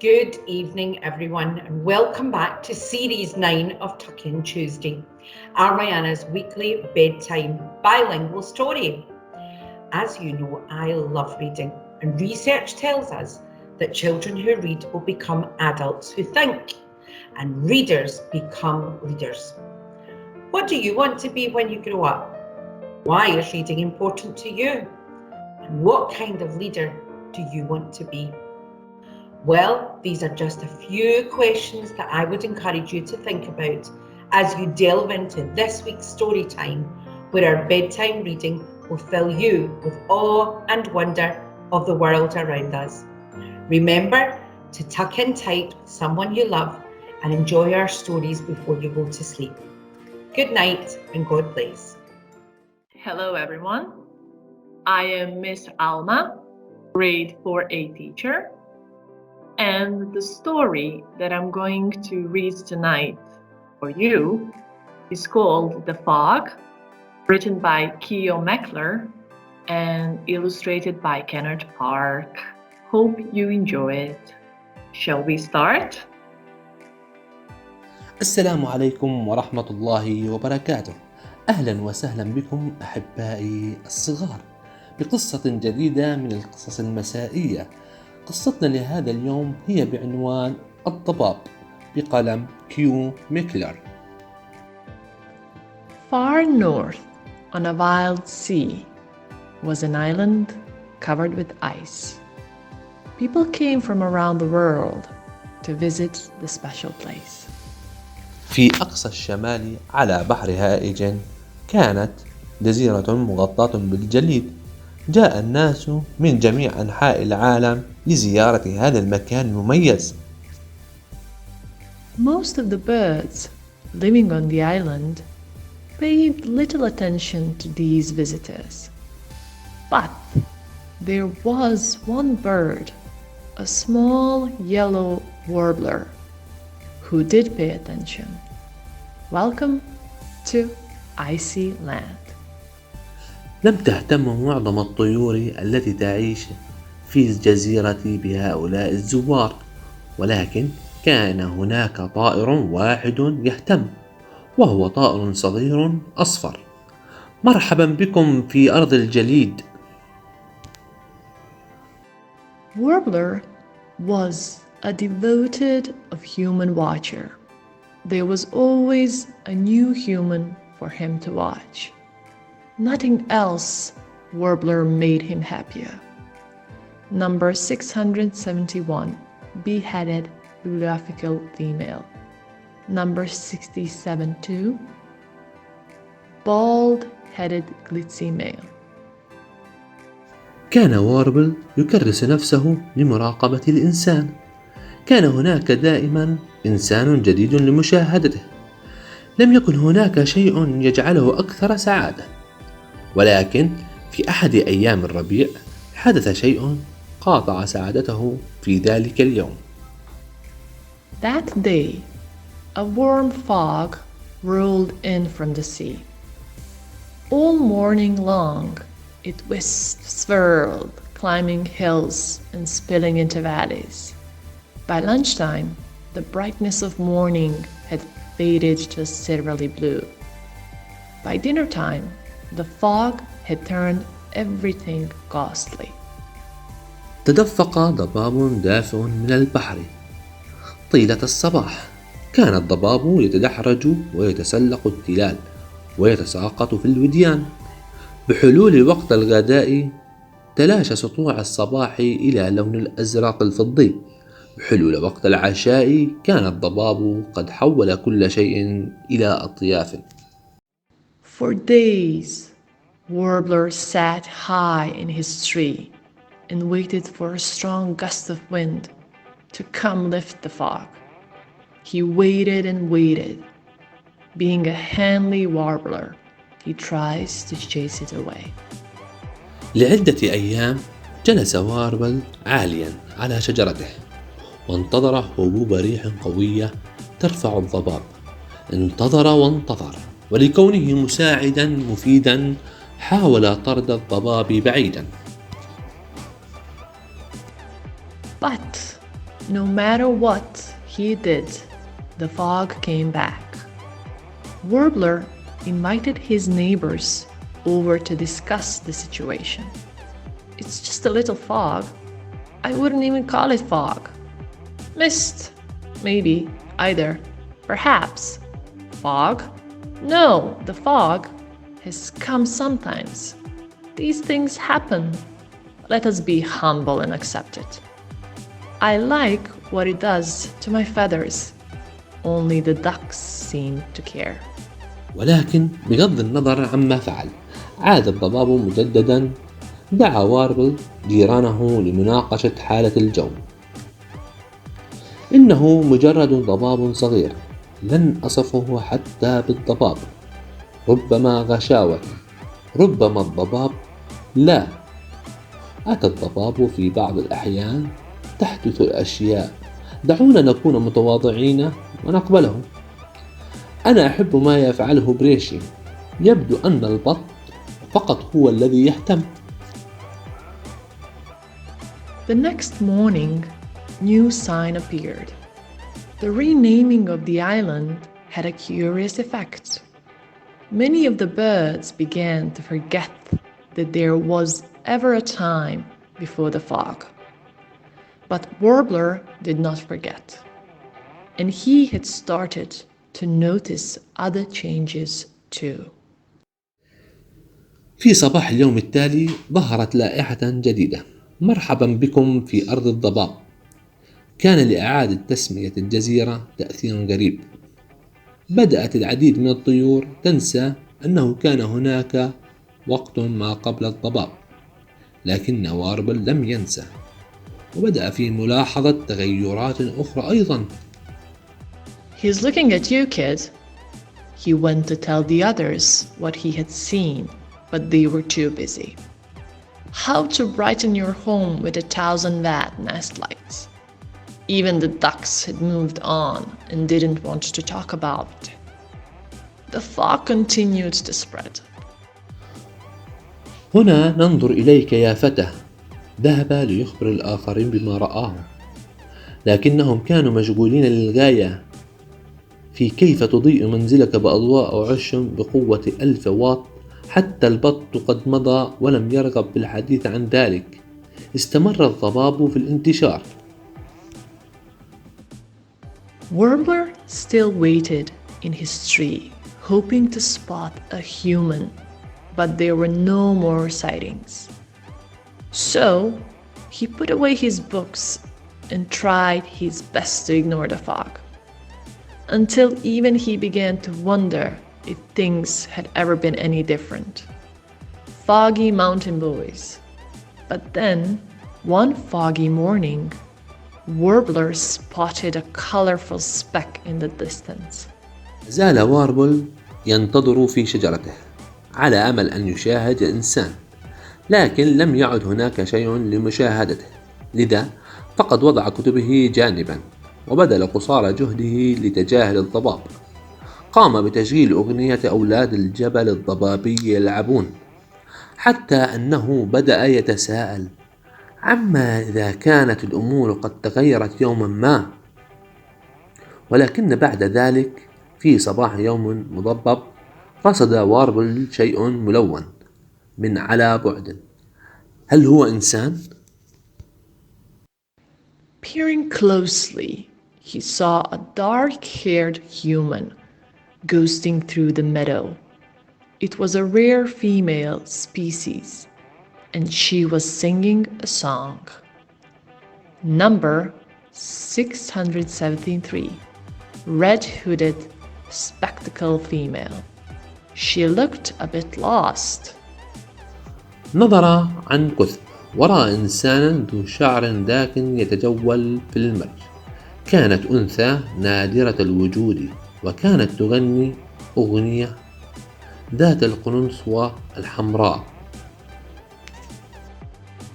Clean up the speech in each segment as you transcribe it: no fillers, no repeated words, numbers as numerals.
Good evening, everyone, and welcome back to Series 9 of Tuck In Tuesday, our Rayana's weekly bedtime bilingual story. As you know, I love reading, and research tells us that children who read will become adults who think, and readers become leaders. What do you want to be when you grow up? Why is reading important to you? And what kind of leader do you want to be? Well, these are just a few questions that I would encourage you to think about as you delve into this week's story time, where our bedtime reading will fill you with awe and wonder of the world around us. Remember to tuck in tight with someone you love and enjoy our stories before you go to sleep. Good night and God bless. Hello everyone, I am Miss Alma, grade 4A teacher, and the story that I'm going to read tonight for you is called The Fog, written by Keo Meckler and illustrated by Kenneth Park. Hope you enjoy it. Shall we start? السلام عليكم ورحمة الله وبركاته. أهلا وسهلا بكم أحبائي الصغار بقصة جديدة من القصص المسائية. قصتنا لهذا اليوم هي بعنوان الضباب بقلم كيو ميكلر. Far north on a wild sea was an island covered with ice. People came from around the world to visit the special place. في أقصى الشمال على بحر هائج كانت جزيرة مغطاة بالجليد. جاء الناس من جميع أنحاء العالم لزيارة هذا المكان المميز. Most of the birds living on the island paid little attention to these visitors. But there was one bird, a small yellow warbler, who did pay attention. Welcome to Icy Land. لم تهتم معظم الطيور التي تعيش في الجزيرة بهؤلاء الزوار، ولكن كان هناك طائر واحد يهتم، وهو طائر صغير أصفر. مرحبا بكم في أرض الجليد. Warbler was a devoted human watcher. There was always a new human for him to watch. Nothing else Warbler made him happier. Number 671, beheaded bibliographical female. Number 67-2, bald-headed glitzy male. كان واربل يكرس نفسه لمراقبة الإنسان. كان هناك دائما إنسان جديد لمشاهدته. لم يكن هناك شيء يجعله أكثر سعادة، ولكن في أحد أيام الربيع حدث شيء قاطع سعادته في ذلك اليوم. That day, a warm fog rolled in from the sea. All morning long, it swirled, climbing hills and spilling into valleys. By lunchtime, the brightness of morning had faded to silvery blue. By dinner time, the fog had turned everything ghostly. تدفق ضباب دافئ من البحر. طيلة الصباح كان الضباب يتدحرج ويتسلق التلال ويتساقط في الوديان. بحلول وقت الغداء تلاشى سطوع الصباح إلى لون الأزرق الفضي. بحلول وقت العشاء كان الضباب قد حول كل شيء إلى أطياف. For days, Warbler sat high in his tree and waited for a strong gust of wind to come lift the fog. He waited and waited. Being a handy warbler, he tries to chase it away. لعدة أيام جلس واربل عاليا على شجرته وانتظر هبوب ريح قوية ترفع الضباب. انتظر وانتظر، ولكونه مساعدا مفيدا حاول طرد الضباب بعيدا. But No matter what he did, the fog came back. Warbler invited his neighbors over to discuss the situation. It's just a little fog. I wouldn't even call it fog. Mist, maybe, either. Perhaps. Fog? No, the fog has come sometimes. These things happen. Let us be humble and accept it. I like what it does to my feathers. Only the ducks seem to care. ولكن بغض النظر عما فعل، عاد الضباب مجددا. دعا واربل جيرانه لمناقشة حالة الجو. إنه مجرد ضباب صغير، لن أصفه حتى بالضباب. ربما غشاوة، ربما الضباب لا. أتى الضباب في بعض الأحيان، تحدث الأشياء. دعونا نكون متواضعين ونقبله. أنا أحب ما يفعله بريشي. يبدو أن البط فقط هو الذي يهتم. The next morning, new sign appeared. The renaming of the island had a curious effect. Many of the birds began to forget that there was ever a time before the fog. But Warbler did not forget, and he had started to notice other changes too. في صباح اليوم التالي ظهرت لائحة جديدة: مرحبا بكم في أرض الضباب. كان لإعادة تسمية الجزيرة تأثير غريب. بدأت العديد من الطيور تنسى أنه كان هناك وقت ما قبل الضباب، لكن واربل لم ينسى، وبدأ في ملاحظة تغيرات أخرى أيضا. He's looking at you, kid. He went to tell the others what he had seen, but they were too busy. How to brighten your home with 1,000-watt nest lights. Even the ducks had moved on and didn't want to talk about it. The fog continued to spread. هنا ننظر إليك يا فتى. ذهب ليخبر الآخرين بما رآه، لكنهم كانوا مشغولين للغاية في كيف تضيء منزلك بأضواء عشم بقوة 1000 واط. حتى البط قد مضى ولم يرغب بالحديث عن ذلك. استمر الضباب في الانتشار. Warbler still waited in his tree, hoping to spot a human, but there were no more sightings. So he put away his books and tried his best to ignore the fog, until even he began to wonder if things had ever been any different. Foggy mountain boys. But then, one foggy morning, Warbler spotted a colorful speck in the distance. زال واربل ينتظر في شجرته على أمل أن يشاهد الإنسان، لكن لم يعد هناك شيء لمشاهدته. لذا فقد وضع كتبه جانبا وبذل قصارى جهده لتجاهل الضباب. قام بتشغيل أغنية أولاد الجبل الضبابي يلعبون، حتى أنه بدأ يتساءل عما إذا كانت الأمور قد تغيرت يوما ما. ولكن بعد ذلك في صباح يوم مضبب رصد واربل شيء ملون من على بعد. هل هو إنسان؟ Peering closely, he saw a dark-haired human ghosting through the meadow. It was a rare female species, and she was singing a song. Number 673, red-hooded, spectacled female. She looked a bit lost. نظر عن كثب ورأى إنسانا ذو شعر داكن يتجول في المرج. كانت أنثى نادرة الوجود، وكانت تغني أغنية ذات القنصوة الحمراء.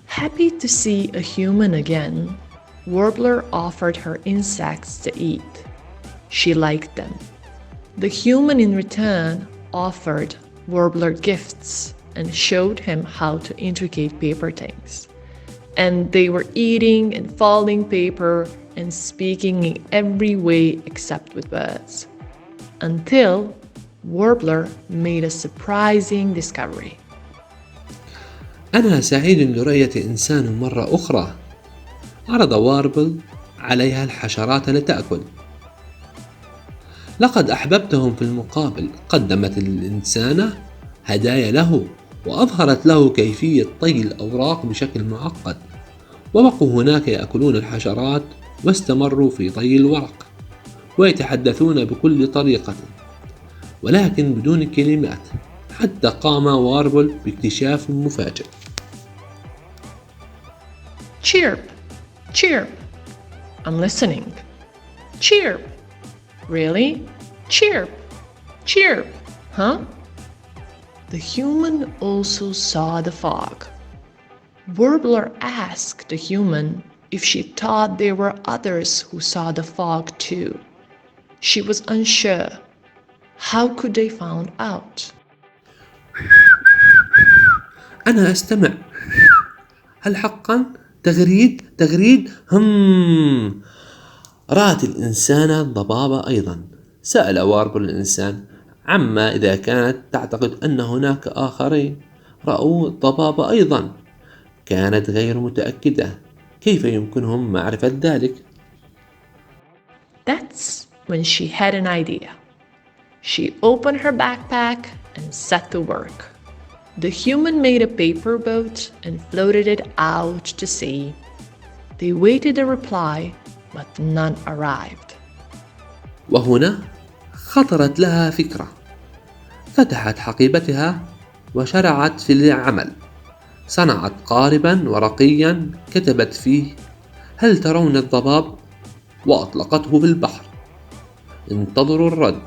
Happy to see a human again, Warbler offered her insects to eat. She liked them. The human in return offered Warbler gifts and showed him how to intricate paper things. And they were eating and folding paper and speaking in every way except with words. Until Warbler made a surprising discovery. أنا سعيد لرؤية إنسان مرة أخرى. عرض واربل عليها الحشرات لتأكل. لقد أحببتهم في المقابل. قدمت الإنسانة هدايا له وأظهرت له كيفية طي الأوراق بشكل معقد، وبقوا هناك يأكلون الحشرات واستمروا في طي الورق ويتحدثون بكل طريقة ولكن بدون كلمات، حتى قام واربل باكتشاف مفاجئ. Chirp, chirp. I'm listening. Chirp. Really? Chirp, chirp. Huh? The human also saw the fog. Warbler asked the human if she thought there were others who saw the fog too. She was unsure. How could they find out? أنا أستمع. هل حقا؟ تغريد رأت الإنسانة الضبابة أيضا. سأل واربل الإنسان عما إذا كانت تعتقد أن هناك آخرين رأوا الضبابة أيضا. كانت غير متأكدة. كيف يمكنهم معرفة ذلك؟ That's when she had an idea. She opened her backpack and set to work. The human made a paper boat and floated it out to sea. They waited a reply, but none arrived. وهنا خطرت لها فكرة. فتحت حقيبتها وشرعت في العمل. صنعت قاربا ورقيا كتبت فيه: هل ترون الضباب؟ وأطلقته في البحر. انتظروا الرد،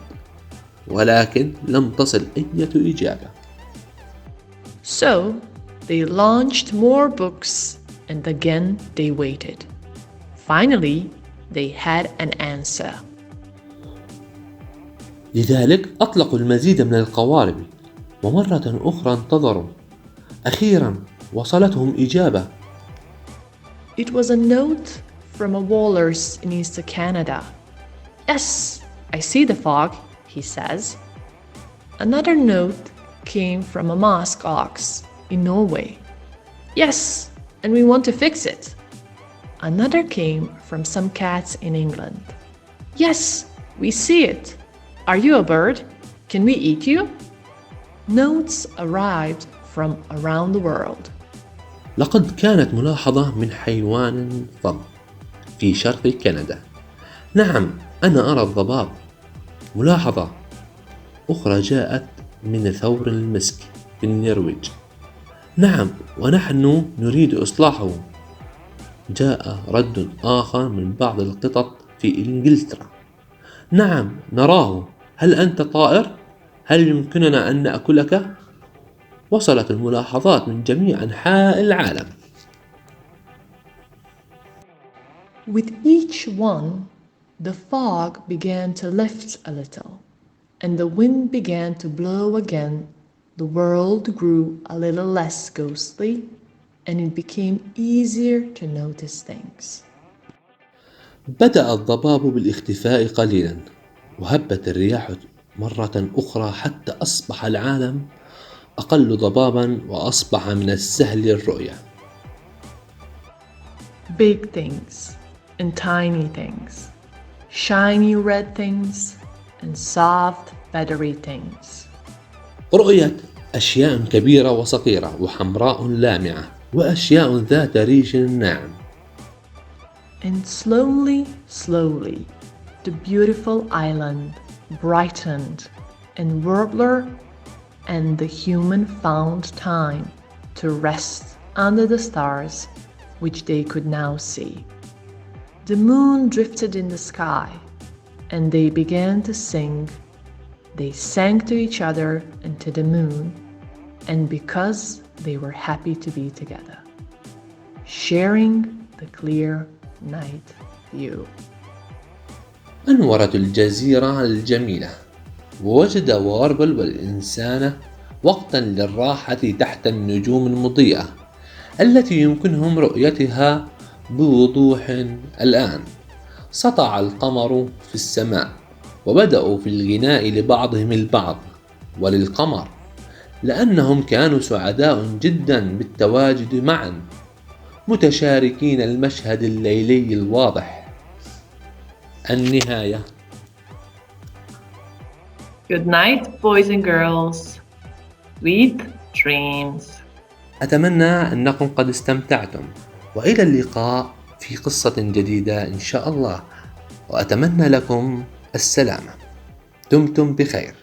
ولكن لم تصل أي إجابة. So they launched more books and again they waited. Finally, they had an answer. لذلك أطلقوا المزيد من القوارب، ومرة أخرى انتظروا. أخيرا وصلتهم إجابة. It was a note from a walrus in Eastern Canada. Yes, I see the fog, he says. Another note came from a musk ox in Norway. Yes, and we want to fix it. Another came from some cats in England. Yes, we see it. Are you a bird? Can we eat you? Notes arrived from around the world. لقد كانت ملاحظة من حيوان ضب في شرق كندا. نعم، أنا أرى الضباب. ملاحظة أخرى جاءت من ثور المسك في النرويج. نعم، ونحن نريد إصلاحه. جاء رد آخر من بعض القطط في إنجلترا. نعم، نراه. هل أنت طائر؟ هل يمكننا أن نأكلك؟ وصلت الملاحظات من جميع أنحاء العالم. With each one, the fog began to lift a little, and the wind began to blow again. The world grew a little less ghostly, and it became easier to notice things. بدأ الضباب بالاختفاء قليلا، وهبت الرياح مرة أخرى حتى أصبح العالم أقل ضبابا وأصبح من السهل الرؤية. Big things and tiny things, shiny red things and soft feathery things. رؤية أشياء كبيرة وصغيرة وحمراء لامعة وأشياء ذات ريش ناعم. And slowly, the beautiful island brightened, and Warbler and the human found time to rest under the stars, which they could now see. The moon drifted in the sky, and they began to sing. They sang to each other and to the moon, and because they were happy to be together, sharing the clear night view. أنورت الجزيرة الجميلة، ووجد واربل والإنسانة وقتا للراحة تحت النجوم المضيئة التي يمكنهم رؤيتها بوضوح الآن. سطع القمر في السماء، وبدأوا في الغناء لبعضهم البعض وللقمر، لأنهم كانوا سعداء جدا بالتواجد معا، متشاركين المشهد الليلي الواضح. النهاية. Good night, boys and girls. Sweet dreams. أتمنى أنكم قد استمتعتم، وإلى اللقاء في قصة جديدة إن شاء الله، وأتمنى لكم السلامة. دمتم بخير.